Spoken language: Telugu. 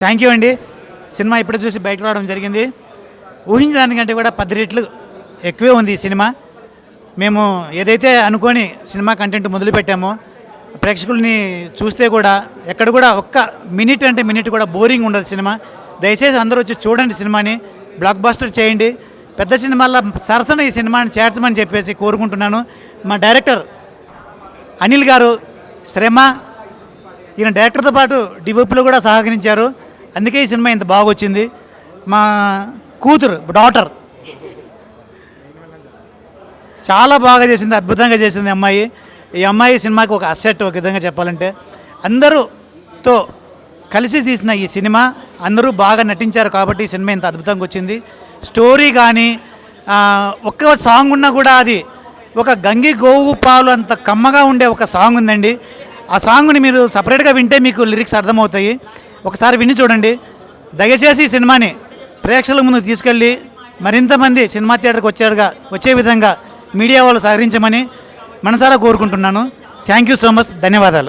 థ్యాంక్ యూ అండి. సినిమా ఇప్పుడే చూసి బయటకు రావడం జరిగింది. ఊహించడానికంటే కూడా 10 రెట్లు ఎక్కువే ఉంది ఈ సినిమా. మేము ఏదైతే అనుకొని సినిమా కంటెంట్ మొదలుపెట్టామో ప్రేక్షకుల్ని చూస్తే కూడా ఎక్కడ కూడా ఒక్క మినిట్ అంటే మినిట్ కూడా బోరింగ్ ఉండదు సినిమా. దయచేసి అందరూ వచ్చి చూడండి సినిమాని, బ్లాక్ బస్టర్ చేయండి. పెద్ద సినిమాల్లో సరసన ఈ సినిమాని చేర్చమని చెప్పేసి కోరుకుంటున్నాను. మా డైరెక్టర్ అనిల్ గారు శ్రమ, ఈయన డైరెక్టర్తో పాటు డివోపీలో కూడా సహకరించారు. అందుకే ఈ సినిమా ఇంత బాగా వచ్చింది. మా కూతురు డాటర్ చాలా బాగా చేసింది, అద్భుతంగా చేసింది అమ్మాయి. ఈ అమ్మాయి సినిమాకి ఒక అసెట్, ఒక విధంగా చెప్పాలంటే. అందరూతో కలిసి తీసిన ఈ సినిమా, అందరూ బాగా నటించారు కాబట్టి ఈ సినిమా ఇంత అద్భుతంగా వచ్చింది. స్టోరీ కానీ ఒక్క సాంగ్ ఉన్నా కూడా అది ఒక గంగి గోవు పాలు అంత కమ్మగా ఉండే ఒక సాంగ్ ఉందండి. ఆ సాంగ్ని మీరు సపరేట్గా వింటే మీకు లిరిక్స్ అర్థమవుతాయి. ఒకసారి విని చూడండి. దయచేసి ఈ సినిమాని ప్రేక్షకుల ముందుకు తీసుకెళ్ళి మరింతమంది సినిమా థియేటర్కి వచ్చే విధంగా మీడియా వాళ్ళు సహకరించమని మనసారా కోరుకుంటున్నాను. Thank you so much. ధన్యవాదాలు.